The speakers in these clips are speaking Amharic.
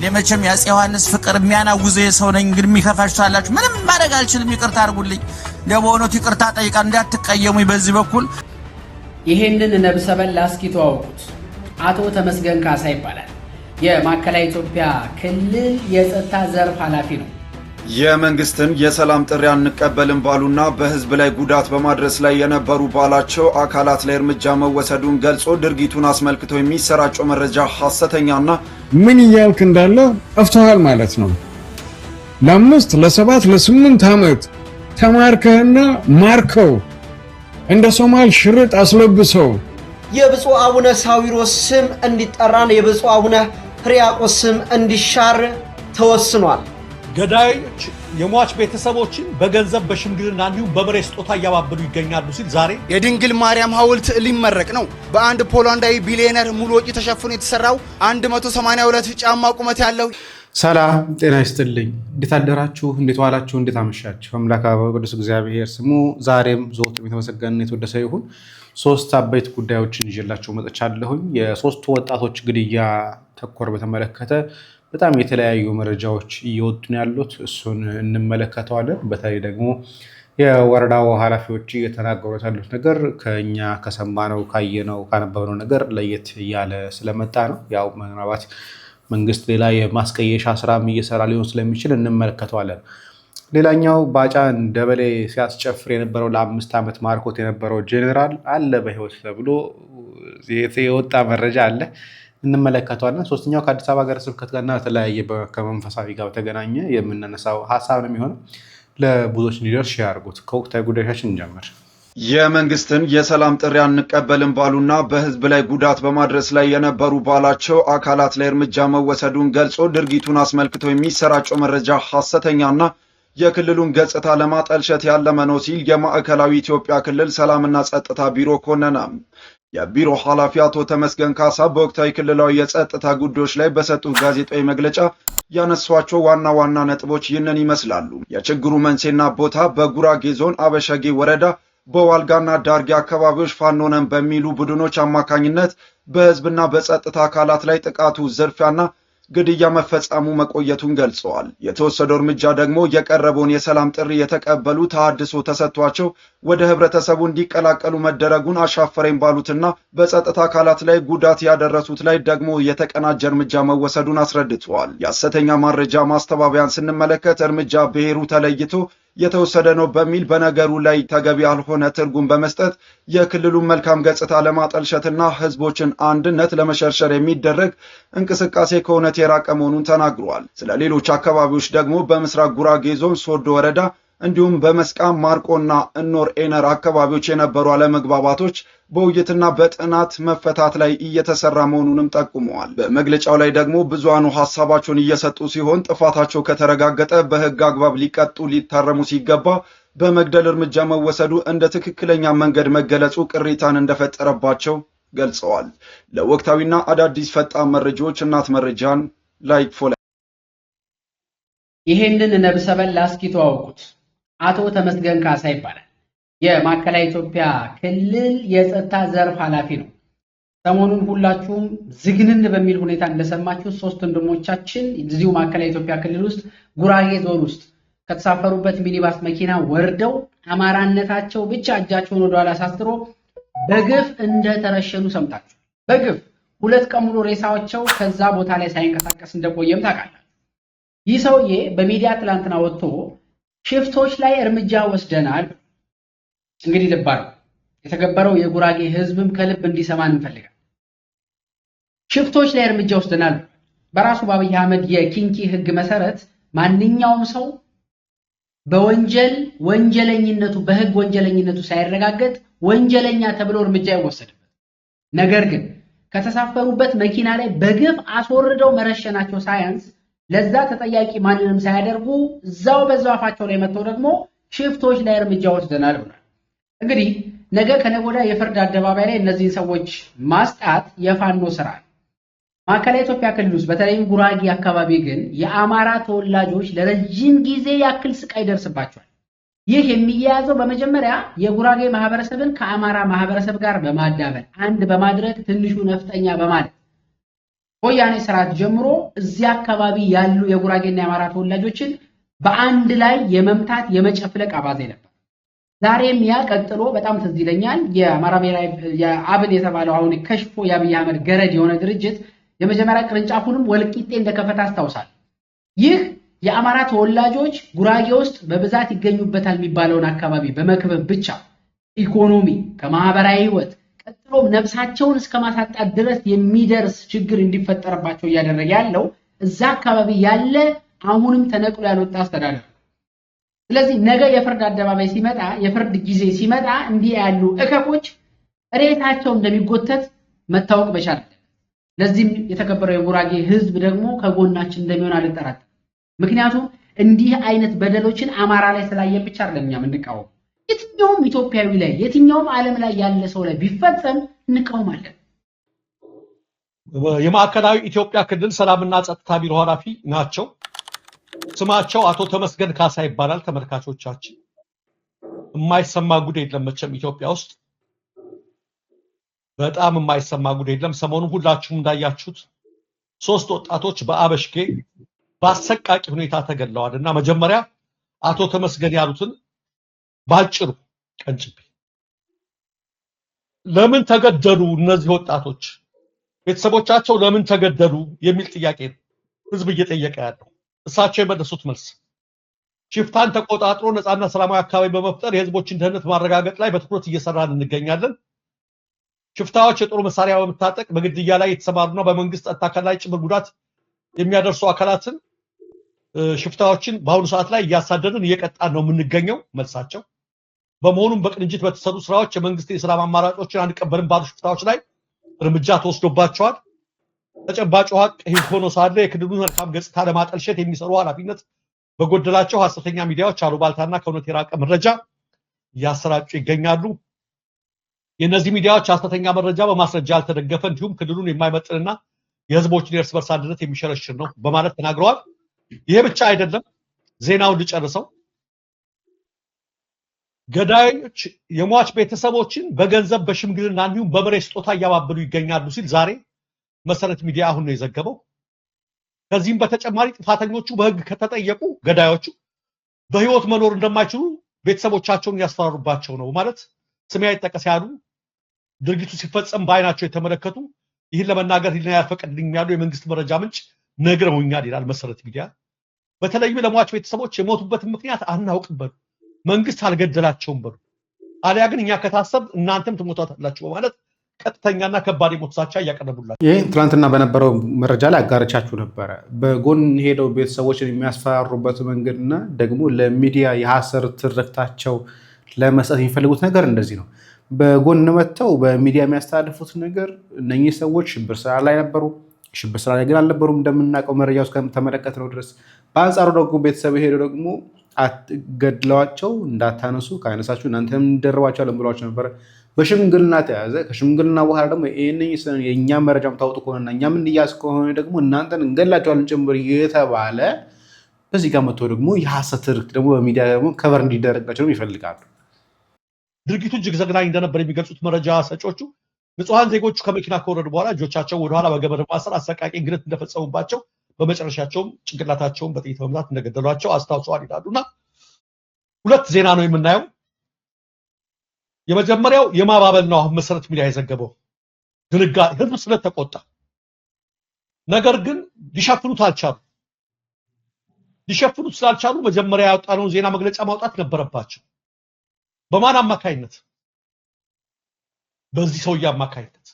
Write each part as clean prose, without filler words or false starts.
ለመቼም ያጽ ዮሐንስ ፍቅር የሚያናውዘው የሰው ነኝ እንግዲህ የሚከፋሽታላችሁ ምንም ማድረግ አልችልም ይቅርታ አድርጉልኝ ለቦኖት ይቅርታ ጠይቃ እንዳትቀየሙኝ በዚህ በኩል ይሄንን ነብሰበላ እስኪ ተዋውቁት አቶ ተመስገን ካሳ ይባላል የማዕከላዊ ኢትዮጵያ ክልል የጸጥታ ዘርፍ ኃላፊ ነው የመንግስትን የሰላም ጥሪ አንቀበልም ባሉና በህዝብ ላይ ጉዳት በማድረስ ላይ የነበሩ ባላቸው አካላት ላይ እርምጃ መወሰዱን ገልጾ ድርጊቱን አስመልክቶ የሚሰራጨው መረጃ ሐሰተኛና ምን ይያልክ እንዳለ አፍተሃል ማለት ነው ለ5 ለ7 ለ8 ዓመት ተማርከህና ማርከው እንደ ሶማል ሽርጥ አስለብሰው የብፁዕ አቡነ ሳዊሮስ ስም እንዲጠራን የብፁዕ አቡነ ሕርያቆስ ስም እንዲሻር ተወስኗል ገዳዮች የሟች ቤተሰቦችን በገንዘብ በሽምግልና እንዲሁም በመሬት ስጦታ እያባበሉ ይገኛሉ ሲል ዛሬ የድንግል ማርያም ሐውልት ሊመረቅ ነው በአንድ ፖላንዳዊ ቢሊዮነር ሙሉ ወጪ ተሸፍኖ የተሰራው 182 ጫማ ቁመት ያለው ሰላም ጤና ይስጥልኝ እንዴት አደራችሁ እንዴት ዋላችሁ እንዴት አመሻችሁ አምላክ አበው ቅዱስ እግዚአብሔር ስሙ ዛሬም ዘወትር የተመሰገነ የተወደሰ ይሁን ሶስት አበይት ጉዳዮችን ይዤላችሁ መጥቻለሁኝ የሶስቱ ወጣቶች ግድያ ተኮር በተመለከተ በጣም የተለያዩ መረጃዎች እየወጡ ነው ያሉት እሱን እንመለከተዋለን በተለይ ደግሞ የወረዳው ኃላፊዎች እየተናገሩት ያሉት ነገር ከኛ ከሰማነው ካየነው ካነበብነው ነገር ለየት ያለ ስለመጣ ነው ያው ምናልባት መንግስት ሌላ የማስቀየሻ ስራም እየሰራ ሊሆን ስለሚችል እንመለከተዋለን ሌላኛው ባጫን ደበሌ ሲያስጨፍር የነበረው ለ5 ዓመት ማርኮት የነበረው ጄኔራል አለ በህይወት ተብሎ የወጣ መረጃ አለ እንመለከተዋለን ሶስተኛው ከአዲስ አበባ ሀገረ ስብከት ጋርና ተለያየ ከመንፈሳዊ ጋር ተገናኘ የምንነሳው ሐሳብ ነው የሚሆነው ለብዙዎች እንዲደርስ ያርጉት ከወቅታዊ ጉዳዮቻችን እንጀምር የመንግስትን የሰላም ጥሪ አንቀበልም ባሉና በህዝብ ላይ ጉዳት በማድረስ ላይ የነበሩ ባላቸው አካላት ላይ እርምጃ መወሰዱን ገልጾ ድርጊቱን አስመልክቶ የሚሰራጨው መረጃ ሐሰተኛና የክልሉን ገጽታ ለማጠልሸት ያለመ ነው ሲል የማዕከላዊ ኢትዮጵያ ክልል ሰላምና ጸጥታ ቢሮ ኮነነ የቢሮ ኃላፊ አቶ ተመስገን ካሳ በወቅታዊ ክልላዊ የጸጥታ ጉዳዮች ላይ በሰጡት ጋዜጣዊ መግለጫ ያነሷቸው ዋና ዋና ነጥቦች ይህንን ይመስላሉ የችግሩ መንስኤና ቦታ በጉራጌ ዞን አበሸጌ ወረዳ በዋልጋና ዳርጌ አካባቢዎች ፋኖነን በሚሉ ቡድኖች አማካኝነት በህዝብና በጸጥታ አካላት ላይ ጥቃቱ ዝርፊያና ግድያ መፈጸሙ መቆየቱን ገልጸዋል የተወሰደው እርምጃ ደግሞ የቀረበውን የሰላም ጥሪ የተቀበሉ ተሐድሶ ተሰጥቷቸው ወደ ህብረተሰቡ እንዲቀላቀሉ መደረጉን አሻፈረኝ ባሉትና በጸጥታ አካላት ላይ ጉዳት ያደረሱት ላይ ደግሞ የተቀናጀ እርምጃ መወሰዱን አስረድተዋል የሐሰተኛ መረጃ ማስተባበያን ስንመለከት እርምጃ ብሔሩ ተለይቶ የተወሰደ ነው በሚል በነገሩ ላይ ተገቢ ያልሆነ ትርጉም በመስጠት የክልሉን መልካም ገጽታ ለማጠልሸትና ህዝቦችን አንድነት ለመሸርሸር የሚደረግ እንቅስቃሴ ከእውነት የራቀ መሆኑን ተናግሯል ስለ ሌሎች አካባቢዎች ደግሞ በምስራቅ ጉራጌ ዞን ሶዶ ወረዳ እንዲሁም በመስቃም ማርቆና እኖር ኤነር አካባቢዎች የነበሩ አለመግባባቶች በውይይትና በጥናት መፈታት ላይ እየተሰራ መሆኑንም ጠቁመዋል በመግለጫው ላይ ደግሞ ብዙሃኑ ሐሳባቸውን እየሰጡ ሲሆን ጥፋታቸው ከተረጋገጠ በህግ አግባብ ሊቀጡ ሊታረሙ ሲገባ በመግደል እርምጃ መወሰዱ እንደ ትክክለኛ መንገድ መገለጹ ቅሬታን እንደፈጠረባቸው ገልጸዋል ለወቅታዊና አዳዲስ ፈጣን መረጃዎች እናት መረጃን ላይክ ፎሎ ይሄንን ነብሰበላ እስኪ ተዋውቁት አቶ ተመስገን ካሳ ይባላል የማዕከላዊ ኢትዮጵያ ክልል የጸጥታ ዘርፍ ኃላፊ ነው ሰሞኑን ሁላችሁም ዝግንን በሚል ሁኔታ እንደሰማችሁ ሶስት ወንድሞቻችን እዚሁ ማዕከላዊ ኢትዮጵያ ክልል ውስጥ ጉራጌ ዞን ውስጥ ከተሳፈሩበት ሚኒባስ መኪና ወርደው አማራነታቸው ብቻ እጃቸውን ወደ ኋላ አሳስሮ በግፍ እንደተረሸኑ ሰምታችሁ በግፍ 2 ቀን ሙሉ ሬሳቸው ከዛ ቦታ ላይ ሳይንቀሳቀስ እንደቆየም ታውቃላችሁ ይህ ሰውዬ በሚዲያ ትላንትና ወጥቶ ሽፍቶች ላይ እርምጃ ወስደናል እንግዲህ ልባር የተገበረው የጉራጌ ህዝብም ከልብ እንዲሰማን እንፈልጋለን ሽፍቶች ላይ እርምጃ ወስደናል በራሱ በአብይ አህመድ የኪንኪ ህግ መሰረት ማንኛውም ሰው በወንጀል ወንጀለኝነቱ በህግ ወንጀለኝነቱ ሳይረጋገጥ ወንጀለኛ ተብሎ እርምጃ ይወሰድበት ነገር ግን ከተሳፈሩበት መኪና ላይ በግፍ አስወርደው መረሸናቸው ሳያንስ ለዛ ተጠያቂ ማንንም ሳያደርጉ እዛው በዛው አፋቸው ላይ መተው ደግሞ ሽፍቶች ላይ እርምጃ ወስደናል ብሏል እንግዲህ ነገ ከነገ ወዲያ የፍርድ አደባባይ ላይ እነዚህን ሰዎች ማስጣት የፋኖ ስራ ማዕከላዊ ኢትዮጵያ ክልል ውስጥ በተለይም ጉራጌ አካባቢ ግን የአማራ ተወላጆች ለረጅም ጊዜ ያክል ስቃይ ደርስባቸዋል ይህ የሚያያዘው በመጀመሪያ የጉራጌ ማህበረሰብን ከአማራ ማህበረሰብ ጋር በማዳበል አንድ በማድረግ ትንሹ ነፍጠኛ በማለት ወያኔ ስርዓት ጀምሮ እዚያ አካባቢ ያሉ የጉራጌና የአማራ ተወላጆችን በአንድ ላይ የመምታት የመጨፍለቅ አባዜ ነበር። ዛሬም ያ ቀጥሎ በጣም ትዝ ይለኛል የአማራ ብሔራዊ የአብን የተባለው አሁን ከሽፎ የአብይ አህመድ ገረድ የሆነ ድርጅት የመጀመሪያ ቅርንጫፉንም ወልቂጤ እንደከፈተ አስታውሳል። ይህ የአማራ ተወላጆች ጉራጌ ውስጥ በብዛት ይገኙበታል የሚባለውን አካባቢ በመክበብ ብቻ ኢኮኖሚ ከማህበራዊ ህይወት ቀጥሎም ነፍሳቸውን እስከ ማሳጣት ድረስ የሚደርስ ችግር እንዲፈጠርባቸው እያደረገ ያለው እዛ አካባቢ ያለ አሁንም ተነቅሎ ያልወጣ አስተዳደር። ስለዚህ ነገ የፍርድ አደባባይ ሲመጣ የፍርድ ጊዜ ሲመጣ እንዲህ ያሉ እከኮች ሬታቸው እንደሚጎተት መታወቅ በቻለ ለዚህም የተከበረው የጉራጌ ህዝብ ደግሞ ከጎናችን እንደሚሆን አልጠራጠርም። ምክንያቱም እንዲህ አይነት በደሎችን አማራ ላይ ስላየ ብቻ አይደለም እኛ እንቃወም። የትኛውም ኢትዮጵያዊ ላይ የትኛውም ዓለም ላይ ያለ ሰው ላይ ቢፈጸም እንቃወማለን። የማዕከላዊ ኢትዮጵያ ክልል ሰላምና ጸጥታ ቢሮ ኃላፊ ናቸው። ስማቸው አቶ ተመስገን ካሳ ይባላል። ተመልካቾቻችን የማይሰማ ጉድ የለም መቼም ኢትዮጵያ ውስጥ በጣም የማይሰማ ጉድ የለም። ሰሞኑን ሁላችሁም እንዳያችሁት 3 ወጣቶች በአበሽጌ በአሰቃቂ ሁኔታ ተገድለዋል እና መጀመሪያ አቶ ተመስገን ያሉትን ባጭሩ ቀንጭቤ ለምን ተገደሉ እነዚህ ወጣቶች ቤተሰቦቻቸው ለምን ተገደሉ የሚል ጥያቄ ነው ህዝብ እየጠየቀ ያለው። እሳቸው የመለሱት መልስ ሽፍታን ተቆጣጥሮ ነፃና ሰላማዊ አካባቢ በመፍጠር የህዝቦችን ደህንነት ማረጋገጥ ላይ በትኩረት እየሰራን እንገኛለን። ሽፍታዎች የጦር መሳሪያ በመታጠቅ በግድያ ላይ የተሰማሩና በመንግስት ጸጥታ አካል ላይ ጭምር ጉዳት የሚያደርሱ አካላትን ሽፍታዎችን በአሁኑ ሰዓት ላይ እያሳደድን እየቀጣን ነው የምንገኘው መልሳቸው። በመሆኑም በቅንጅት በተሰሩ ስራዎች የመንግስት የሰላም አማራጮችን አንቀበልም ባሉ ሽፍታዎች ላይ እርምጃ ተወስዶባቸዋል። ተጨባጭ ሀቅ ይህ ሆኖ ሳለ የክልሉን መልካም ገጽታ ለማጠልሸት የሚሰሩ ኃላፊነት በጎደላቸው ሐሰተኛ ሚዲያዎች አሉባልታና ከእውነት የራቀ መረጃ እያሰራጩ ይገኛሉ። የእነዚህ ሚዲያዎች ሐሰተኛ መረጃ በማስረጃ ያልተደገፈ እንዲሁም ክልሉን የማይመጥንና የህዝቦችን የእርስ በርስ አንድነት የሚሸረሽር ነው በማለት ተናግረዋል። ይሄ ብቻ አይደለም፣ ዜናውን ልጨርሰው። ገዳዮች የሟች ቤተሰቦችን በገንዘብ በሽምግልና እንዲሁም በመሬት ስጦታ እያባበሉ ይገኛሉ ሲል ዛሬ መሰረት ሚዲያ አሁን ነው የዘገበው። ከዚህም በተጨማሪ ጥፋተኞቹ በህግ ከተጠየቁ ገዳዮቹ በህይወት መኖር እንደማይችሉ ቤተሰቦቻቸውን ያስፈራሩባቸው ነው ማለት ስም አይጠቀስ ያሉ ድርጊቱ ሲፈጸም በአይናቸው የተመለከቱ ይህን ለመናገር ህሊና ያልፈቀደልኝ ያሉ የመንግስት መረጃ ምንጭ ነግረውኛል ይላል መሰረት ሚዲያ። በተለይም ለሟች ቤተሰቦች የሞቱበትን ምክንያት አናውቅም በሉ፣ መንግስት አልገደላቸውም በሉ፣ አሊያ ግን እኛ ከታሰብ እናንተም ትሞታላችሁ በማለት ቀጥተኛና ከባድ የሞት ዛቻ እያቀረቡላቸው። ይህ ትናንትና በነበረው መረጃ ላይ አጋርቻችሁ ነበረ። በጎን ሄደው ቤተሰቦችን የሚያስፈራሩበት መንገድና ደግሞ ለሚዲያ የሐሰት ትርክታቸው ለመስጠት የሚፈልጉት ነገር እንደዚህ ነው። በጎን መጥተው በሚዲያ የሚያስተላልፉት ነገር እነኚህ ሰዎች ሽብር ስራ ላይ ነበሩ፣ ሽብር ስራ ላይ ግን አልነበሩም እንደምናውቀው መረጃ ውስጥ ከተመለከትነው ድረስ። በአንጻሩ ደግሞ ቤተሰብ ሄደው ደግሞ ገድለዋቸው እንዳታነሱ ካነሳችሁ እናንተም እንደርባቸዋለን ብለዋቸው ነበረ። በሽምግልና ተያዘ። ከሽምግልና በኋላ ደግሞ የእኛ መረጃ የምታወጡ ከሆነና እኛም እንያዝ ከሆነ ደግሞ እናንተን እንገላቸዋለን ጭምር የተባለ በዚህ ጋር መጥቶ ደግሞ የሐሰት ትርክት ደግሞ በሚዲያ ደግሞ ከበር እንዲደረግላቸው ይፈልጋሉ። ድርጊቱ እጅግ ዘግናኝ እንደነበር የሚገልጹት መረጃ ሰጪዎቹ ንጹሐን ዜጎቹ ከመኪና ከወረዱ በኋላ እጆቻቸው ወደኋላ በገመድ ማሰር አሰቃቂ እንግልት እንደፈጸሙባቸው በመጨረሻቸውም ጭንቅላታቸውን በጥይት በመምታት እንደገደሏቸው አስታውሰዋል ይላሉና ሁለት ዜና ነው የምናየው። የመጀመሪያው የማባበል ነው። አሁን መሰረት ሚዲያ የዘገበው ድንጋጤ ህዝብ ስለተቆጣ፣ ነገር ግን ሊሸፍኑት አልቻሉ። ሊሸፍኑት ስላልቻሉ መጀመሪያ ያወጣነውን ዜና መግለጫ ማውጣት ነበረባቸው። በማን አማካይነት? በዚህ ሰውዬ አማካይነት።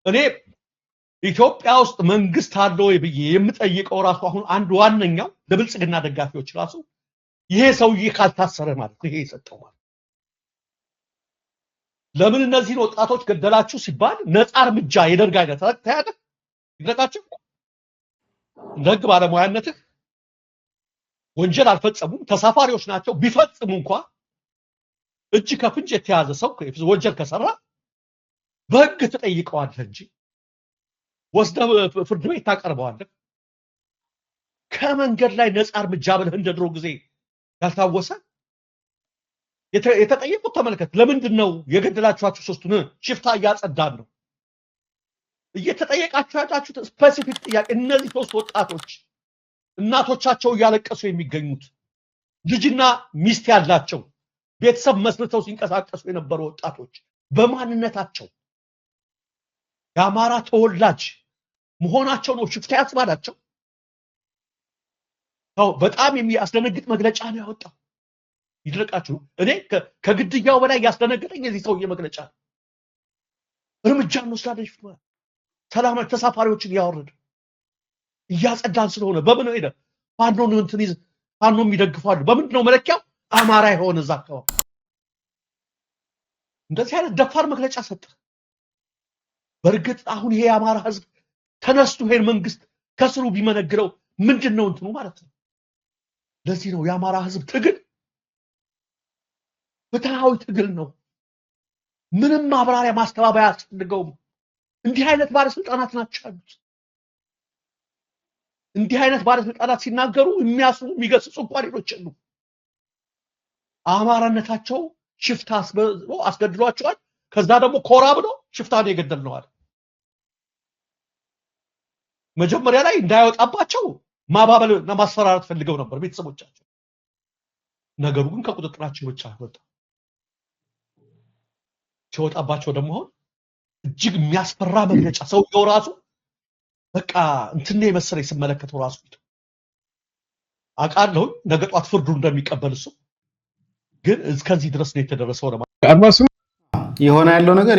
እኔ ኢትዮጵያ ውስጥ መንግስት አለ ወይ ብዬ የምጠይቀው ራሱ አሁን አንድ ዋነኛው ለብልጽግና ደጋፊዎች ራሱ ይሄ ሰውዬ ካልታሰረ ማለት ይሄ የሰጠው ማለት ለምን እነዚህን ወጣቶች ገደላችሁ ሲባል ነፃ እርምጃ የደርግ አይነት ታያደ ይደረጋችሁ ደግ ባለሙያነትህ ወንጀል አልፈጸሙም፣ ተሳፋሪዎች ናቸው። ቢፈጽሙ እንኳን እጅ ከፍንጅ የተያዘ ሰው ወንጀል ከሰራ በህግ ተጠይቀዋለህ እንጂ ወስደህ ፍርድ ቤት ታቀርበዋለህ። ከመንገድ ላይ ነፃ እርምጃ ብለህ እንደ ድሮ ጊዜ ያልታወሰ የተጠየቁት ተመልከት። ለምንድን ነው የገደላችኋቸው? ሶስቱን ሽፍታ እያጸዳን ነው እየተጠየቃችሁ ያላችሁት ስፔሲፊክ ጥያቄ እነዚህ ሶስት ወጣቶች እናቶቻቸው እያለቀሱ የሚገኙት ልጅና ሚስት ያላቸው ቤተሰብ መስርተው ሲንቀሳቀሱ የነበሩ ወጣቶች በማንነታቸው የአማራ ተወላጅ መሆናቸው ነው ሽፍታ ያስባላቸው። በጣም የሚያስደነግጥ መግለጫ ነው ያወጣው። ይድረቃችሁ። እኔ ከግድያው በላይ ያስደነገጠኝ የዚህ ሰውዬ መግለጫ ነው። እርምጃ እንወስዳለን ሽፍታ ሰላም ተሳፋሪዎችን ያወረደ እያጸዳን ስለሆነ በምን ሄደ ፋኖን እንትን ይዝ ፋኖ የሚደግፋሉ በምንድን ነው መለኪያው? አማራ የሆነ እዛ አካባቢ እንደዚህ አይነት ደፋር መግለጫ ሰጠ። በእርግጥ አሁን ይሄ የአማራ ህዝብ ተነስቶ ይሄን መንግስት ከስሩ ቢመነግረው ምንድነው እንትኑ ማለት ነው። ለዚህ ነው የአማራ ህዝብ ትግል ፍትሃዊ ትግል ነው። ምንም ማብራሪያ ማስተባበያ አያስፈልገውም። እንዲህ አይነት ባለስልጣናት ናቸው ያሉት። እንዲህ አይነት ባለስልጣናት ሲናገሩ የሚያስቡ የሚገስጹ ቋሪዎች አሉ። አማራነታቸው ሽፍታ አስገድሏቸዋል። ከዛ ደግሞ ኮራ ብሎ ሽፍታን የገደልነዋል። መጀመሪያ ላይ እንዳይወጣባቸው ማባበልና ማስፈራራት ፈልገው ነበር ቤተሰቦቻቸው። ነገሩ ግን ከቁጥጥራቸው ውጭ ወጣ። ሲወጣባቸው ደግሞ እጅግ የሚያስፈራ መግለጫ ሰውየው ራሱ በቃ እንትን የመሰለ ሲመለከተው ራሱ አቃለው ነገ ጧት ፍርዱ እንደሚቀበል እሱ ግን እስከዚህ ድረስ ነው የተደረሰው ለማለት የሆነ ያለው ነገር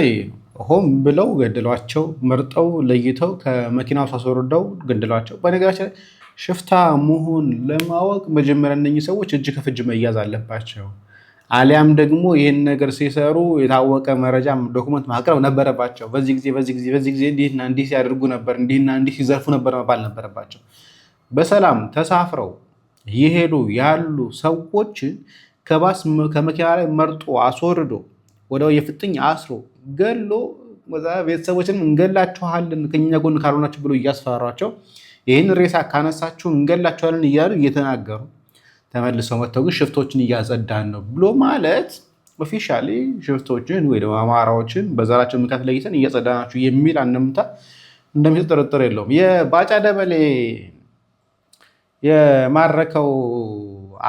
ሆም ብለው ገደሏቸው። መርጠው ለይተው ከመኪናው ሳስወርደው ገደሏቸው። በነገራችን ሽፍታ መሆን ለማወቅ መጀመሪያ እነኚህ ሰዎች እጅ ከፍንጅ መያዝ አለባቸው። አሊያም ደግሞ ይሄን ነገር ሲሰሩ የታወቀ መረጃም ዶክመንት ማቅረብ ነበረባቸው። በዚህ ጊዜ እንዲህና እንዲህ ሲያደርጉ ነበር፣ እንዲህና እንዲህ ሲዘርፉ ነበር መባል ነበረባቸው። በሰላም ተሳፍረው ይሄዱ ያሉ ሰዎች ከባስ ከመኪና ላይ መርጦ አስወርዶ ወደው የፍጥኝ አስሮ ገሎ ቤተሰቦችንም እንገላችኋለን ከኛ ጎን ካልሆናችሁ ብሎ እያስፈራራቸው ይሄን ሬሳ ካነሳችሁ እንገላችኋለን እያሉ እየተናገሩ ተመልሰው መጥተው ግን ሽፍቶችን እያጸዳን ነው ብሎ ማለት ኦፊሻሊ ሽፍቶችን ወይ ደግሞ አማራዎችን በዘራቸው ምክንያት ለይተን እያጸዳናችሁ የሚል አንምታ እንደሚጠረጠር የለውም። የባጫ ደበሌ የማረከው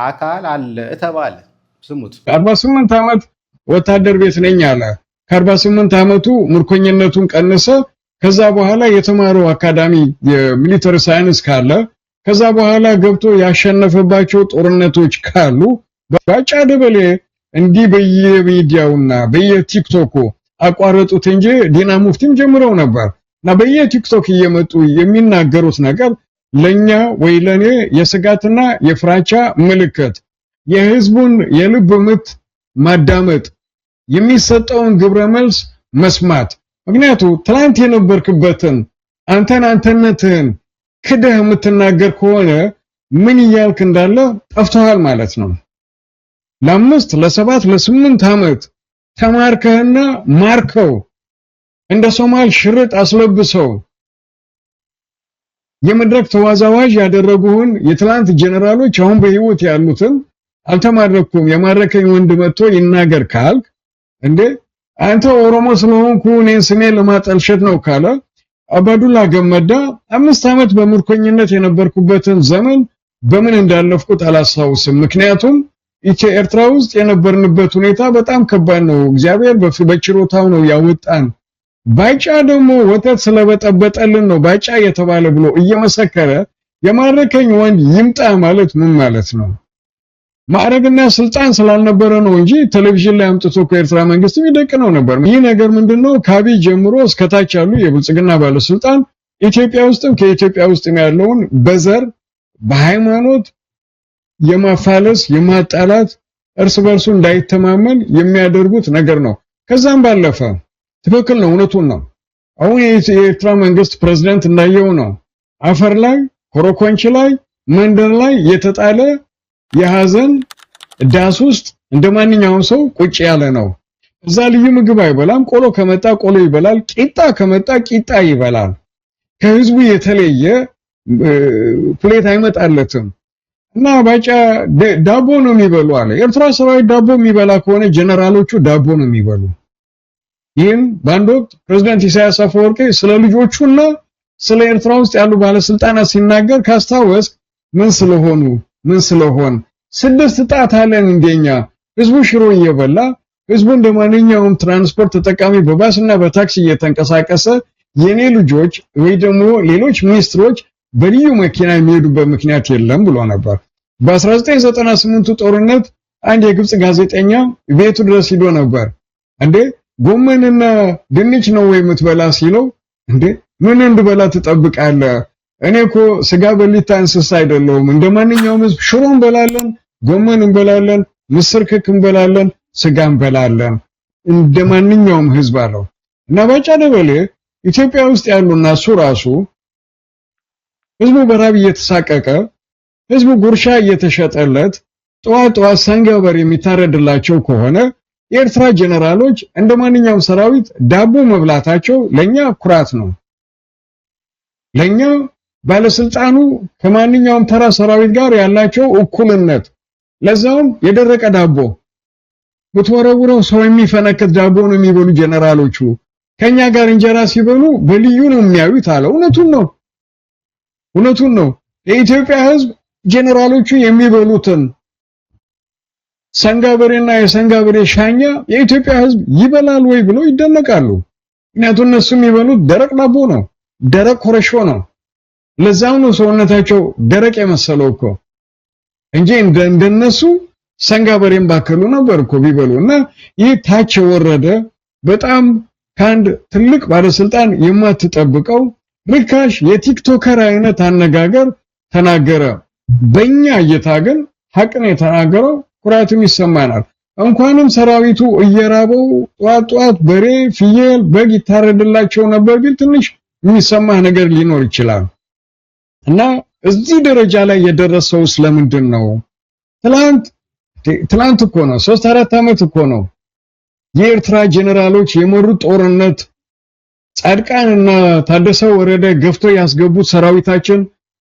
አካል አለ ተባለ። ስሙት። 48 ዓመት ወታደር ቤት ነኝ አለ። ከ48 ዓመቱ ምርኮኝነቱን ቀነሰ። ከዛ በኋላ የተማረው አካዳሚ የሚሊተሪ ሳይንስ ካለ ከዛ በኋላ ገብቶ ያሸነፈባቸው ጦርነቶች ካሉ ባጫ ደበሌ እንዲህ በየሚዲያውና በየቲክቶኩ አቋረጡት እንጂ ዲና ሙፍቲም ጀምረው ነበር እና በየቲክቶክ እየመጡ የሚናገሩት ነገር ለኛ ወይ ለኔ የስጋትና የፍራቻ ምልክት፣ የህዝቡን የልብ ምት ማዳመጥ፣ የሚሰጠውን ግብረ መልስ መስማት። ምክንያቱም ትላንት የነበርክበትን አንተነትህን ክደህ የምትናገር ከሆነ ምን እያልክ እንዳለ ጠፍተዋል ማለት ነው። ለ5 ለ7 ለ8 ዓመት ተማርከህና ማርከው እንደ ሶማል ሽርጥ አስለብሰው የመድረክ ተዋዛዋዥ ያደረጉህን የትላንት ጀነራሎች አሁን በህይወት ያሉትን አልተማረኩም የማረከኝ ወንድ መጥቶ ይናገር ካልክ እንዴ አንተ ኦሮሞ ስለሆንኩ እኔን ስሜን ለማጠልሸት ነው ካለ አባዱላ ገመዳ 5 ዓመት በምርኮኝነት የነበርኩበትን ዘመን በምን እንዳለፍኩት አላስታውስም። ምክንያቱም ኤርትራ ውስጥ የነበርንበት ሁኔታ በጣም ከባድ ነው። እግዚአብሔር በችሮታው ነው ያወጣን። ባጫ ደግሞ ወተት ስለበጠበጠልን ነው ባጫ የተባለ ብሎ እየመሰከረ የማረከኝ ወንድ ይምጣ ማለት ምን ማለት ነው? ማዕረግና ስልጣን ስላልነበረ ነው እንጂ ቴሌቪዥን ላይ አምጥቶ ከኤርትራ መንግስት ይደቅነው ነበር። ይህ ነገር ምንድነው? ከአብይ ጀምሮ እስከታች ያሉ የብልጽግና ባለስልጣን ኢትዮጵያ ውስጥም ከኢትዮጵያ ውስጥም ያለውን በዘር በሃይማኖት የማፋለስ የማጣላት እርስ በርሱ እንዳይተማመን የሚያደርጉት ነገር ነው። ከዛም ባለፈ ትክክል ነው፣ እውነቱን ነው። አሁን የኤርትራ መንግስት ፕሬዝዳንት እንዳየው ነው አፈር ላይ ኮረኮንች ላይ መንደር ላይ የተጣለ የሐዘን ዳስ ውስጥ እንደማንኛውም ሰው ቁጭ ያለ ነው። እዛ ልዩ ምግብ አይበላም። ቆሎ ከመጣ ቆሎ ይበላል፣ ቂጣ ከመጣ ቂጣ ይበላል። ከህዝቡ የተለየ ፕሌት አይመጣለትም። እና ባጫ ዳቦ ነው የሚበሉ አለ። ኤርትራ ሰራዊት ዳቦ የሚበላ ከሆነ ጀነራሎቹ ዳቦ ነው የሚበሉ። ይህም በአንድ ወቅት ፕሬዝዳንት ኢሳያስ አፈወርቂ ስለ ልጆቹና ስለ ኤርትራ ውስጥ ያሉ ባለስልጣናት ሲናገር ካስታወስ ምን ስለሆን 6 ጣት አለን እንደኛ ህዝቡ ሽሮ እየበላ ህዝቡ እንደማንኛውም ትራንስፖርት ተጠቃሚ በባስና በታክሲ እየተንቀሳቀሰ የኔ ልጆች ወይ ደግሞ ሌሎች ሚኒስትሮች በልዩ መኪና የሚሄዱበት ምክንያት የለም ብሎ ነበር። በ1998 ጦርነት አንድ የግብጽ ጋዜጠኛ ቤቱ ድረስ ሄዶ ነበር። እንዴ ጎመንና ድንች ነው ወይ የምትበላ ሲለው እንዴ ምን እንድበላ ትጠብቃለህ? እኔ እኮ ስጋ በሊታ እንስሳ አይደለሁም። እንደማንኛውም ህዝብ ሽሮ እንበላለን፣ ጎመን እንበላለን፣ ምስር ክክ እንበላለን፣ ስጋ እንበላለን እንደማንኛውም ህዝብ አለው። እና ባጫ ደበሌ ኢትዮጵያ ውስጥ ያሉና እሱ ራሱ ህዝቡ በራብ እየተሳቀቀ ህዝቡ ጉርሻ እየተሸጠለት ጧት ሰንገበር የሚታረድላቸው ከሆነ የኤርትራ ጀነራሎች እንደማንኛውም ሰራዊት ዳቦ መብላታቸው ለኛ ኩራት ነው። ለኛ ባለስልጣኑ ከማንኛውም ተራ ሰራዊት ጋር ያላቸው እኩልነት፣ ለዛውም የደረቀ ዳቦ ብትወረውረው ሰው የሚፈነከት ዳቦ ነው የሚበሉ ጀነራሎቹ ከኛ ጋር እንጀራ ሲበሉ በልዩ ነው የሚያዩት አለ። እውነቱን ነው። የኢትዮጵያ ህዝብ ጀነራሎቹ የሚበሉትን ሰንጋበሬና የሰንጋበሬ ሻኛ የኢትዮጵያ ህዝብ ይበላል ወይ ብለው ይደነቃሉ። ምክንያቱም እነሱ የሚበሉት ደረቅ ዳቦ ነው፣ ደረቅ ኮረሾ ነው። ለዛው ነው ሰውነታቸው ደረቅ የመሰለው እኮ እንጂ እንደነሱ ሰንጋበሬን ባከሉ ነበር እኮ ቢበሉና ይህ ታች ወረደ በጣም ካንድ ትልቅ ባለስልጣን የማትጠብቀው ርካሽ የቲክቶከር አይነት አነጋገር ተናገረ። በእኛ እይታ ግን ሐቅን የተናገረው ኩራትም ይሰማናል። እንኳንም ሰራዊቱ እየራበው ጧት በሬ ፍየል በግ ይታረድላቸው ነበር ቢል ትንሽ የሚሰማህ ነገር ሊኖር ይችላል። እና እዚህ ደረጃ ላይ የደረሰው ስለምንድን ነው? ትላንት እኮ ነው 3-4 ዓመት እኮ ነው የኤርትራ ጀነራሎች የመሩት ጦርነት ጻድቃንና ታደሰ ወረደ ገፍቶ ያስገቡት ሰራዊታችን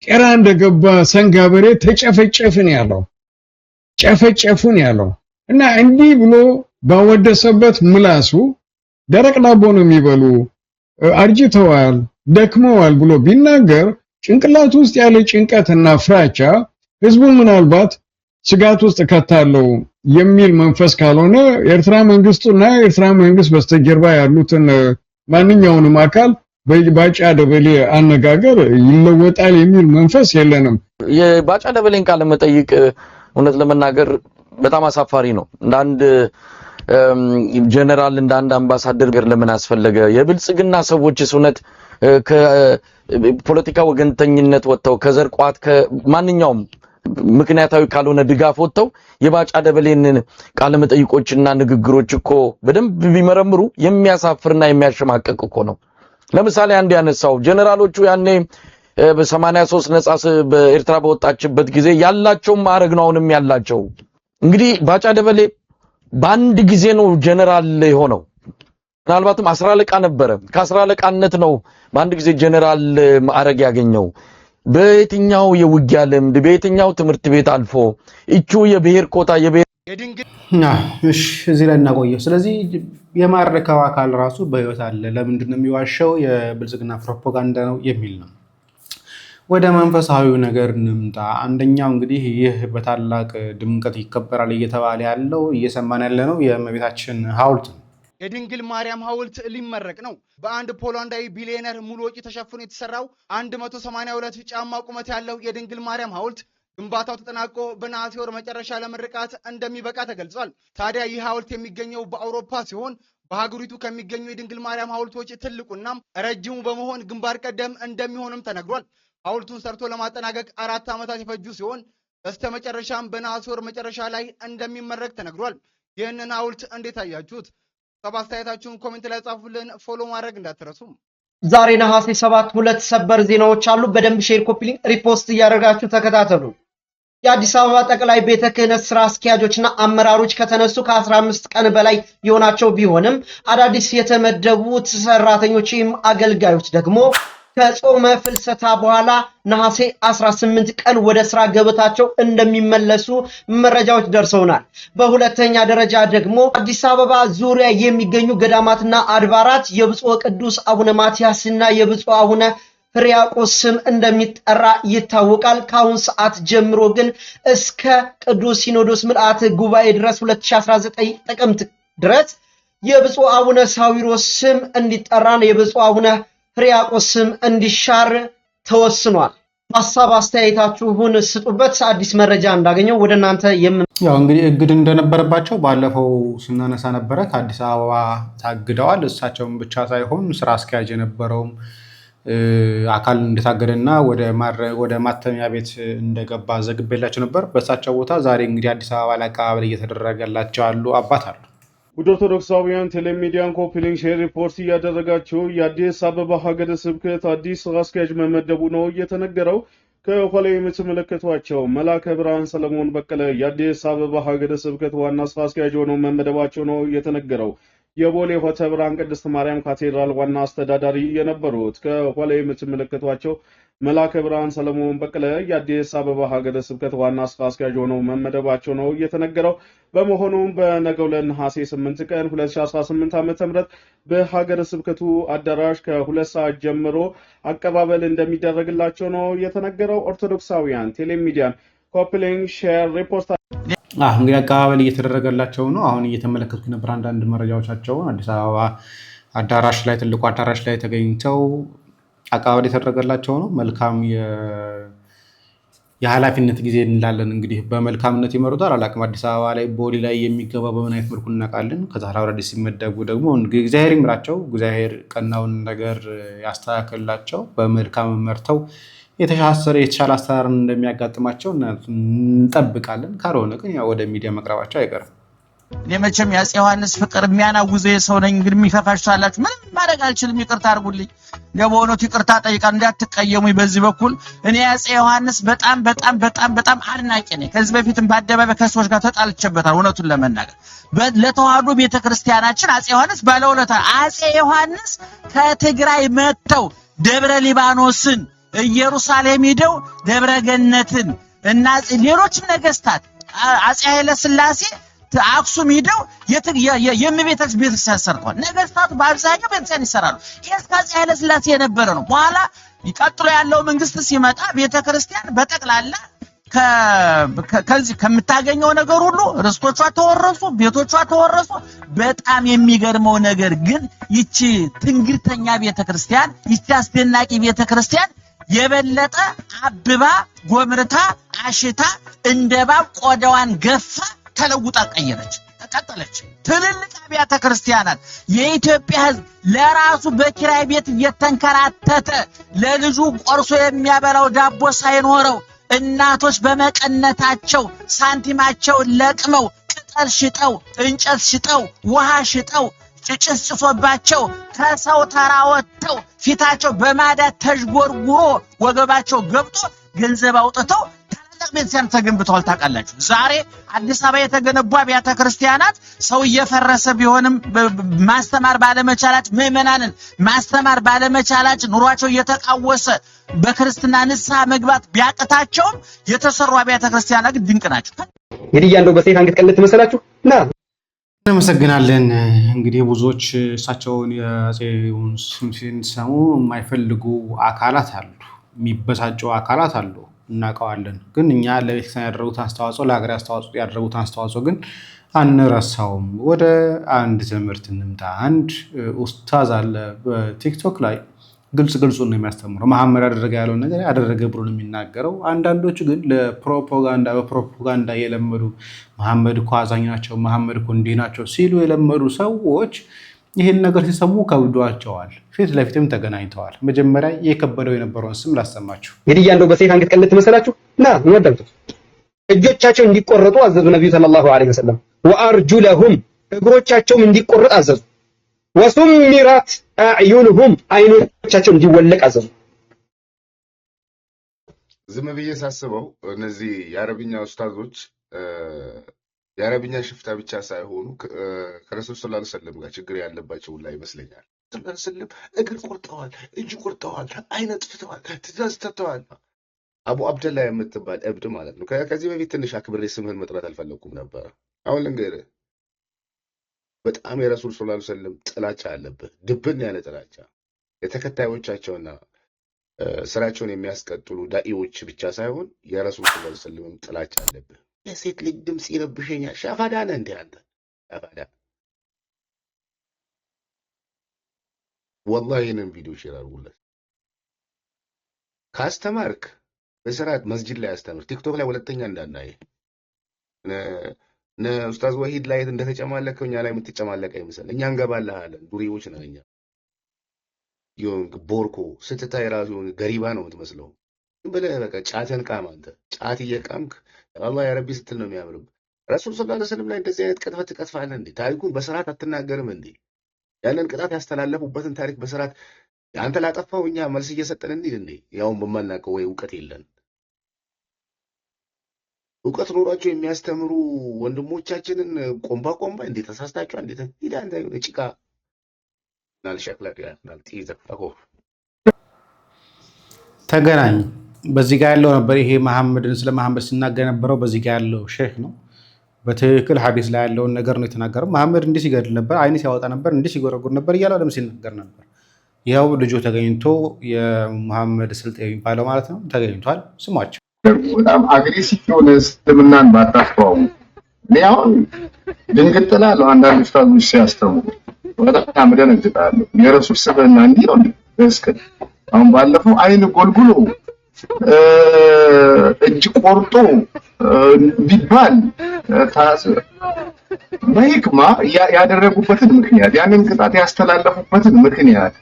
ቄራ እንደገባ ሰንጋበሬ ተጨፈጨፍን ያለው እና እንዲህ ብሎ ባወደሰበት ምላሱ ደረቅ ዳቦ ነው የሚበሉ አርጅተዋል ደክመዋል ብሎ ቢናገር ጭንቅላቱ ውስጥ ያለ ጭንቀትና ፍራቻ ህዝቡን ምናልባት ስጋት ውስጥ ከታለው የሚል መንፈስ ካልሆነ ኤርትራ መንግስቱና ኤርትራ መንግስት በስተጀርባ ያሉትን ማንኛውንም አካል በባጫ ደበሌ አነጋገር ይለወጣል የሚል መንፈስ የለንም። የባጫ ደበሌን ቃለ መጠይቅ እውነት ለመናገር በጣም አሳፋሪ ነው። እንዳንድ ጀነራል እንዳንድ አምባሳደር ገር ለምን አስፈለገ? የብልጽግና ሰዎችስ እውነት ከፖለቲካ ወገንተኝነት ወጥተው ከዘር ቋት ከማንኛውም ምክንያታዊ ካልሆነ ድጋፍ ወጥተው የባጫ ደበሌን ቃለ መጠይቆችና ንግግሮች እኮ በደንብ ቢመረምሩ የሚያሳፍርና የሚያሸማቀቅ እኮ ነው። ለምሳሌ አንድ ያነሳው ጀነራሎቹ ያኔ በ83 ነጻ በኤርትራ በወጣችበት ጊዜ ያላቸው ማዕረግ ነው አሁንም ያላቸው። እንግዲህ ባጫ ደበሌ በአንድ ጊዜ ነው ጀነራል የሆነው። ምናልባትም 10 አለቃ ነበረ። ከ10 አለቃነት ነው በአንድ ጊዜ ጀነራል ማዕረግ ያገኘው። በየትኛው የውጊያ ልምድ በየትኛው ትምህርት ቤት አልፎ እቹ የብሔር ኮታ የብሔር እዚህ ላይ እናቆየው። ስለዚህ የማረከው አካል ራሱ በህይወት አለ። ለምንድን ነው የሚዋሸው? የብልጽግና ፕሮፓጋንዳ ነው የሚል ነው። ወደ መንፈሳዊው ነገር እንምጣ። አንደኛው እንግዲህ ይህ በታላቅ ድምቀት ይከበራል እየተባለ ያለው እየሰማን ያለ ነው የእመቤታችን ሐውልት ነው። የድንግል ማርያም ሐውልት ሊመረቅ ነው። በአንድ ፖላንዳዊ ቢሊዮነር ሙሉ ወጪ ተሸፍኖ የተሰራው 182 ጫማ ቁመት ያለው የድንግል ማርያም ሐውልት ግንባታው ተጠናቆ በነሐሴ ወር መጨረሻ ለምርቃት እንደሚበቃ ተገልጿል። ታዲያ ይህ ሐውልት የሚገኘው በአውሮፓ ሲሆን በሀገሪቱ ከሚገኙ የድንግል ማርያም ሐውልቶች ትልቁና ረጅሙ በመሆን ግንባር ቀደም እንደሚሆንም ተነግሯል። ሐውልቱን ሰርቶ ለማጠናቀቅ 4 ዓመታት የፈጁ ሲሆን በስተመጨረሻም በነሐሴ ወር መጨረሻ ላይ እንደሚመረቅ ተነግሯል። ይህንን ሐውልት እንዴት አያችሁት? አስተያየታችሁን ኮሜንት ላይ ጻፉልን። ፎሎ ማድረግ እንዳትረሱ። ዛሬ ነሐሴ 7 2 ሰበር ዜናዎች አሉ። በደንብ ሼር፣ ኮፒ ሊንክ፣ ሪፖስት እያደረጋችሁ ተከታተሉ። የአዲስ አበባ ጠቅላይ ቤተ ክህነት ስራ አስኪያጆችና አመራሮች ከተነሱ ከ15 ቀን በላይ የሆናቸው ቢሆንም አዳዲስ የተመደቡት ሰራተኞችም አገልጋዮች ደግሞ ከጾመ ፍልሰታ በኋላ ነሐሴ 18 ቀን ወደ ስራ ገበታቸው እንደሚመለሱ መረጃዎች ደርሰውናል። በሁለተኛ ደረጃ ደግሞ አዲስ አበባ ዙሪያ የሚገኙ ገዳማትና አድባራት የብፁዕ ቅዱስ አቡነ ማትያስና የብፁዕ አቡነ ሕርያቆስ ስም እንደሚጠራ ይታወቃል። ከአሁን ሰዓት ጀምሮ ግን እስከ ቅዱስ ሲኖዶስ ምልአተ ጉባኤ ድረስ 2019 ጥቅምት ድረስ የብፁዕ አቡነ ሳዊሮስ ስም እንዲጠራና የብፁዕ አቡነ ሕርያቆስ ስም እንዲሻር ተወስኗል። ሐሳብ አስተያየታችሁን ስጡበት። አዲስ መረጃ እንዳገኘው ወደ እናንተ ያው እንግዲህ እግድ እንደነበረባቸው ባለፈው ስናነሳ ነበረ። ከአዲስ አበባ ታግደዋል። እሳቸውም ብቻ ሳይሆን ስራ አስኪያጅ የነበረውም አካል እንደታገደና ወደ ማተሚያ ቤት እንደገባ ዘግቤላቸው ነበር። በእሳቸው ቦታ ዛሬ እንግዲህ አዲስ አበባ ላይ አቀባበል እየተደረገላቸው ያሉ አባት አሉ። ውድ ኦርቶዶክሳውያን ቴሌሚዲያን ኮፒሊንግ ሼር ሪፖርት እያደረጋችሁ የአዲስ አበባ ሀገረ ስብከት አዲስ ስራ አስኪያጅ መመደቡ ነው እየተነገረው። ከኋላ የምትመለከቷቸው መልአከ ብርሃን ሰለሞን በቀለ የአዲስ አበባ ሀገረ ስብከት ዋና ስራ አስኪያጅ ሆነው መመደባቸው ነው እየተነገረው። የቦሌ ሆተ ብርሃን ቅድስት ማርያም ካቴድራል ዋና አስተዳዳሪ የነበሩት ከኋላ የምትመለከቷቸው መልአከ ብርሃን ሰለሞን በቀለ የአዲስ አበባ ሀገረ ስብከት ዋና ስራ አስኪያጅ ሆነው መመደባቸው ነው እየተነገረው። በመሆኑም በነገው ዕለት ነሐሴ 8 ቀን 2018 ዓ.ም በሀገረ ስብከቱ አዳራሽ ከ2 ሰዓት ጀምሮ አቀባበል እንደሚደረግላቸው ነው የተነገረው። ኦርቶዶክሳውያን ቴሌሚዲያን ኮፒሊንግ ሼር ሪፖርት እንግዲህ አቀባበል እየተደረገላቸው ነው። አሁን እየተመለከትኩ ነበር አንዳንድ መረጃዎቻቸውን። አዲስ አበባ አዳራሽ ላይ ትልቁ አዳራሽ ላይ ተገኝተው አቀባበል የተደረገላቸው ነው። መልካም የኃላፊነት ጊዜ እንላለን። እንግዲህ በመልካምነት ይመሩታል። አላቅም አዲስ አበባ ላይ ቦሌ ላይ የሚገባ በምን አይነት መልኩ እናውቃለን። ከዛ አዲስ ሲመደቡ ደግሞ እግዚአብሔር ይምራቸው፣ እግዚአብሔር ቀናውን ነገር ያስተካክልላቸው፣ በመልካም መርተው የተሻለ አሰራር እንደሚያጋጥማቸው እንጠብቃለን። ካልሆነ ግን ያው ወደ ሚዲያ መቅረባቸው አይቀርም። እኔ መቼም የአፄ ዮሐንስ ፍቅር የሚያናውዘ ሰው ነኝ። እንግዲህ የሚከፋችሁ አላችሁ፣ ምንም ማድረግ አልችልም። ይቅርታ አድርጉልኝ። በእውነቱ ይቅርታ ጠይቃለሁ፣ እንዳትቀየሙኝ። በዚህ በኩል እኔ የአፄ ዮሐንስ በጣም አድናቂ ነኝ። ከዚህ በፊትም በአደባባይ ከሰዎች ጋር ተጣልቼበታል። እውነቱን ለመናገር ለተዋህዶ ቤተክርስቲያናችን አፄ ዮሐንስ ባለውለታ። አፄ ዮሐንስ ከትግራይ መጥተው ደብረ ሊባኖስን ኢየሩሳሌም ሄደው ደብረ ገነትን እና ሌሎችም ነገስታት አፄ ኃይለ ሥላሴ አክሱም ሄደው ቤተክርስቲያን ሰርተዋል። ነገስታቱ በአብዛኛው ቤተክርስቲያን ይሰራሉ። ይህ እስከ አፄ ኃይለ ሥላሴ የነበረ ነው። በኋላ ይቀጥሎ ያለው መንግስት ሲመጣ ቤተክርስቲያን በጠቅላላ ከዚህ ከምታገኘው ነገር ሁሉ ርስቶቿ ተወረሱ፣ ቤቶቿ ተወረሱ። በጣም የሚገርመው ነገር ግን ይቺ ትንግርተኛ ቤተክርስቲያን፣ ይቺ አስደናቂ ቤተክርስቲያን የበለጠ አብባ ጎምርታ አሽታ እንደባብ ቆዳዋን ገፋ ተለውጣ ቀጠለች። ትልልቅ አብያተ ክርስቲያናት የኢትዮጵያ ሕዝብ ለራሱ በኪራይ ቤት እየተንከራተተ ለልጁ ቆርሶ የሚያበላው ዳቦ ሳይኖረው እናቶች በመቀነታቸው ሳንቲማቸውን ለቅመው ቅጠል ሽጠው እንጨት ሽጠው ውሃ ሽጠው ጭጭስ ጭሶባቸው ከሰው ተራ ወጥተው ፊታቸው በማዳት ተዥጎርጉሮ ወገባቸው ገብቶ ገንዘብ አውጥተው ታላላቅ ቤተክርስቲያን ተገንብተዋል። ታውቃላችሁ። ዛሬ አዲስ አበባ የተገነቡ አብያተ ክርስቲያናት ሰው እየፈረሰ ቢሆንም ማስተማር ባለመቻላቸው ምዕመናንን ማስተማር ባለመቻላቸው ኑሯቸው እየተቃወሰ በክርስትና ንስሐ መግባት ቢያቅታቸውም የተሰሩ አብያተ ክርስቲያናት ግን ድንቅ ናቸው። እንግዲህ ያለው በሴት አንገት ቀለጥ መሰላችሁ ና እናመሰግናለን። እንግዲህ ብዙዎች እሳቸውን የአፄውን ስም ሲሰሙ የማይፈልጉ አካላት አሉ፣ የሚበሳጩ አካላት አሉ፣ እናውቀዋለን። ግን እኛ ለቤተክርስቲያን ያደረጉት አስተዋጽኦ፣ ለሀገር ያደረጉት አስተዋጽኦ ግን አንረሳውም። ወደ አንድ ትምህርት እንምጣ። አንድ ኡስታዝ አለ በቲክቶክ ላይ ግልጹን ነው የሚያስተምረው። መሐመድ ያደረገ ያለውን ነገር ያደረገ ብሎ ነው የሚናገረው። አንዳንዶቹ ግን በፕሮፓጋንዳ የለመዱ መሐመድ እኮ አዛኝ ናቸው፣ መሐመድ እኮ እንዲህ ናቸው ሲሉ የለመዱ ሰዎች ይህን ነገር ሲሰሙ ከብዷቸዋል። ፊት ለፊትም ተገናኝተዋል። መጀመሪያ የከበደው የነበረውን ስም ላሰማችሁ። እንግዲህ ያለው በሴት አንገት ቀለጥ መሰላችሁ ና እንወደምቱ። እጆቻቸው እንዲቆረጡ አዘዙ ነብዩ ሰለላሁ ዐለይሂ ወሰለም። ወአርጁለሁም እግሮቻቸውም እንዲቆረጥ አዘዙ። ወሱሚራት አዕዩንሁም አይኖቻቸው እንዲወለቅ አዘዙ። ዝም ብዬ ሳስበው እነዚህ የአረብኛ ኡስታዞች የአረብኛ ሽፍታ ብቻ ሳይሆኑ ከረሱል ሰለላሁ ዐለይሂ ወሰለም ጋር ችግር ያለባቸው ላይ ይመስለኛል። ስልም እግር ቆርጠዋል፣ እጅ ቆርጠዋል፣ አይነ ጥፍተዋል፣ ትእዛዝ ሰጥተዋል። አቡ አብደላ የምትባል እብድ ማለት ነው። ከዚህ በፊት ትንሽ አክብሬ ስምህን መጥራት አልፈለኩም ነበር። አሁን ልንገርህ፣ በጣም የረሱል ሰለላሁ ዐለይሂ ወሰለም ጥላቻ አለብህ። ድብን ያለ ጥላቻ የተከታዮቻቸውና ስራቸውን የሚያስቀጥሉ ዳኢዎች ብቻ ሳይሆን የረሱል ሰለላሁ ዐለይሂ ወሰለም ጥላቻ አለብህ። የሴት ልጅ ድምፅ ይረብሸኛል። ሻፋዳ ነህ እንዴ አንተ? ሻፋዳ ወላሂ ይህንን ቪዲዮ ሼር አድርጉለት። ካስተማርክ በስርዓት መስጂድ ላይ አስተምር። ቲክቶክ ላይ ሁለተኛ እንዳናይ። ኡስታዝ ወሂድ ላይ እንደተጨማለከው እኛ ላይ የምትጨማለቅ አይመስል። እኛ እንገባልሃለን። ዱሪዎች ነን እኛ። ቦርኮ ስትታይ ራሱ ገሪባ ነው የምትመስለው። ብለህ በቃ ጫትን ቃም አንተ። ጫት እየቃምክ አላህ ያ ረቢ ስትል ነው የሚያምርብህ። ረሱል ሰለላሁ ዐለይሂ ወሰለም ላይ እንደዚህ አይነት ቅጥፈት ትቀጥፋለህ እንዴ? ታሪኩን በስርዓት አትናገርም እንዴ? ያንን ቅጣት ያስተላለፉበትን ታሪክ በስርዓት አንተ ላጠፋው እኛ መልስ እየሰጠን እንሂድ እንዴ? ያውን በማናውቀው ወይ እውቀት የለን እውቀት ኖሯቸው የሚያስተምሩ ወንድሞቻችንን ቆምባ እንዴ ተሳስታችሁ እንዴ ሂዳ አንተ የሆነ ጭቃ ናልሸክለቅ ናልጥይዘ አኮ ተገናኝ። በዚህ ጋር ያለው ነበር ይሄ መሐመድን ስለ መሐመድ ሲናገር የነበረው በዚህ ጋር ያለው ሼክ ነው። በትክክል ሐዲስ ላይ ያለውን ነገር ነው የተናገረው። መሐመድ እንዲህ ሲገድል ነበር፣ አይን ሲያወጣ ነበር፣ እንዲህ ሲጎረጉር ነበር እያለ አለም ሲናገር ነበር። ይኸው ልጁ ተገኝቶ የመሐመድ ስልጤ የሚባለው ማለት ነው ተገኝቷል። ስሟቸው በጣም አግሬሲቭ የሆነ እስልምናን ባታስተዋው እኔ አሁን ድንግጥ እላለሁ። አንዳንድ ኡስታዞች ሲያስተምሩ በጣም ደነግጣለሁ። የረሱል ስብዕና እንዲህ ነው እስከ አሁን ባለፈው አይን ጎልጉሎ እጅ ቆርጦ ቢባል በሂክማ ያደረጉበትን ምክንያት ያንን ቅጣት ያስተላለፉበትን ምክንያት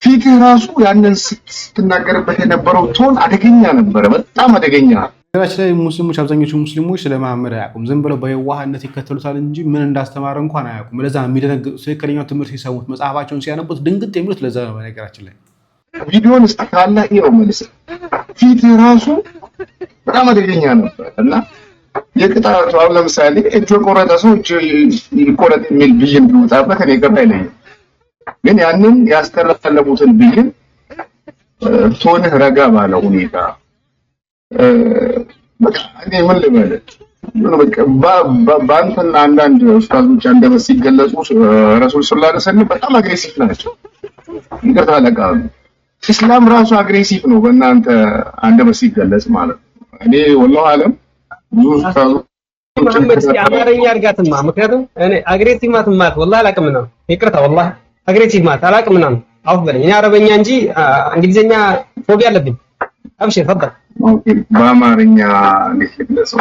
ፊትህ ራሱ ያንን ስትናገርበት የነበረው ቶን አደገኛ ነበረ፣ በጣም አደገኛ። ነገራችን ላይ ሙስሊሞች አብዛኞቹ ሙስሊሞች ስለ መሐመድ አያውቁም። ዝም ብለው በየዋህነት ይከተሉታል እንጂ ምን እንዳስተማረ እንኳን አያውቁም። ለዛ የሚደነግጡት ትክክለኛው ትምህርት ሲሰሙት መጽሐፋቸውን ሲያነቡት ድንግጥ የሚሉት ለዛ ነው። በነገራችን ላይ ቪዲዮን እስቲ ካለ ይኸው መልስ ፊትህ ራሱ በጣም አደገኛ ነበር እና የቅጣቱ አሁን ለምሳሌ እጅ ቆረጠ ሰው እጅ ይቆረጥ የሚል ብይን ቢወጣበት እኔ ቅር አይለኝም። ግን ያንን ያስተላለፉትን ብይን ቶንህ ረጋ ባለ ሁኔታ በቃ እኔ ምን ልበልህ በአንተና አንዳንድ ኡስታዞች አንደበት ሲገለጹ ረሱል ሰለላሁ ዐለይሂ ወሰለም በጣም አግሬሲቭ ናቸው። ይቅርታ ለቃሉ ኢስላም ራሱ አግሬሲቭ ነው በእናንተ አንደበት ሲገለጽ ማለት ነው። እኔ ወላሂ አለም ብዙ ኡስታዞች አማርኛ አድርጋትማ ምክንያቱም እኔ አግሬሲቭ ማለት ወላሂ አላውቅም ነው። ይቅርታ ወላሂ አግሬሲቭ ማለት አላውቅም ነው። አውፍ በለኝ። እኔ አረበኛ እንጂ እንግሊዘኛ ፎቢያ አለብኝ። አብሽር ፈضل በአማርኛ ልግለጸው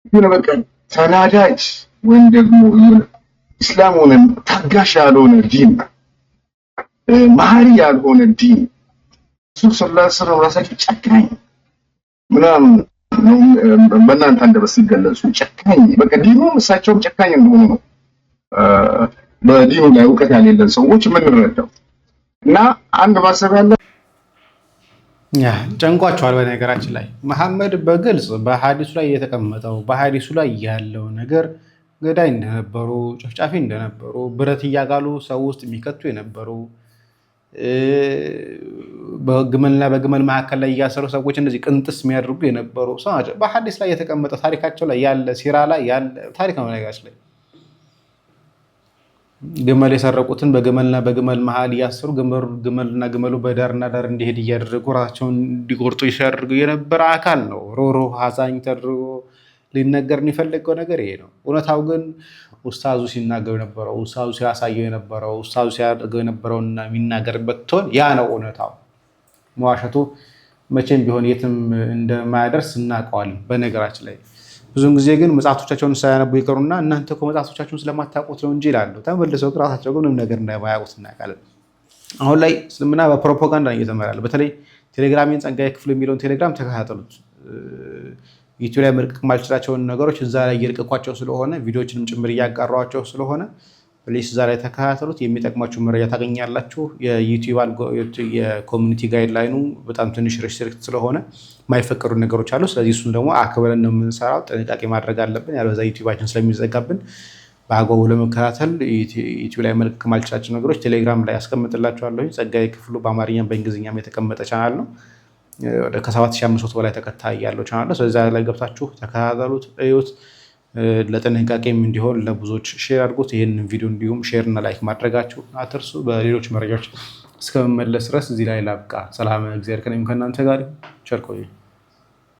የሆነ በቃ ተናዳጅ ወይም ደግሞ ኢስላም ሆነ ታጋሽ ያልሆነ ዲን መሐሪ ያልሆነ ዲን ረሱል ሰለላሁ ዐለይሂ ወሰለም ራሳቸው ጨካኝ ምናምን በእናንተ አንደበት ሲገለጹ ጨካኝ በቃ ዲኑ እሳቸውም ጨካኝ እንደሆኑ ነው በዲኑ ላይ እውቀት ያሌለን ሰዎች የምንረዳው እና አንድ ማሰብ ያለ ጨንቋቸዋል። በነገራችን ላይ መሐመድ በግልጽ በሐዲሱ ላይ የተቀመጠው በሐዲሱ ላይ ያለው ነገር ገዳይ እንደነበሩ፣ ጨፍጫፊ እንደነበሩ፣ ብረት እያጋሉ ሰው ውስጥ የሚከቱ የነበሩ በግመልና በግመል መካከል ላይ እያሰሩ ሰዎች እንደዚህ ቅንጥስ የሚያደርጉ የነበሩ ሰው ናቸው። በሐዲስ ላይ የተቀመጠ ታሪካቸው ላይ ያለ ሲራ ላይ ያለ ታሪክ ነው። ነገራችን ላይ ግመል የሰረቁትን በግመልና በግመል መሃል እያሰሩ ግመልና ግመሉ በዳርና ዳር እንዲሄድ እያደረጉ ራሳቸውን እንዲቆርጡ ይሻደርጉ የነበረ አካል ነው። ሮሮ ሀዛኝ ተደርጎ ሊነገር የሚፈልገው ነገር ይሄ ነው። እውነታው ግን ኡስታዙ ሲናገሩ የነበረው ኡስታዙ ሲያሳየው የነበረው ኡስታዙ ሲያደርገው የነበረውና የሚናገርበት ቶን ያ ነው እውነታው። መዋሸቱ መቼም ቢሆን የትም እንደማያደርስ እናውቀዋለን። በነገራችን ላይ ብዙውን ጊዜ ግን መጽሐፍቶቻቸውን ሳያነቡ ይቀሩና እናንተ እኮ መጽሐፍቶቻቸውን ስለማታውቁት ነው እንጂ ይላሉ። ተመልሰው ግን ራሳቸው ግን ምንም ነገር እንደማያውቁት እናውቃለን። አሁን ላይ እስልምና በፕሮፓጋንዳ እየተመራል። በተለይ ቴሌግራሜን ጸጋዬ ክፍሉ የሚለውን ቴሌግራም ተከታተሉት። ዩቲዩብ ላይ መልቀቅ ማልችላቸውን ነገሮች እዛ ላይ እየለቀኳቸው ስለሆነ ቪዲዮዎችንም ጭምር እያጋሯቸው ስለሆነ ፕሊስ እዛ ላይ ተከታተሉት። የሚጠቅማችሁ መረጃ ታገኛላችሁ። የዩቲዩብ የኮሚኒቲ ጋይድላይኑ በጣም ትንሽ ሪስትሪክት ስለሆነ የማይፈቀዱ ነገሮች አሉ። ስለዚህ እሱን ደግሞ አክብረን ነው የምንሰራው። ጥንቃቄ ማድረግ አለብን። ያለበዛ ዩቲዩባችን ስለሚዘጋብን በአግባቡ ለመከታተል ዩቲዩብ ላይ መልክ ከማልቻቸው ነገሮች ቴሌግራም ላይ አስቀምጥላችኋለሁ። ጸጋዬ ክፍሉ በአማርኛም በእንግሊዝኛም የተቀመጠ ቻናል ነው። ወደ ከ7500 በላይ ተከታይ ያለው ቻናል ነው። ስለዚህ ላይ ገብታችሁ ተከታተሉት፣ እዩት። ለጥንቃቄም እንዲሆን ለብዙዎች ሼር አድርጉት። ይህንን ቪዲዮ እንዲሁም ሼር እና ላይክ ማድረጋችሁ አትርሱ። በሌሎች መረጃዎች እስከመመለስ ድረስ እዚህ ላይ ላብቃ። ሰላም እግዚአብሔር ከእናንተ ጋር ይሁን። ቸር ቆዩ።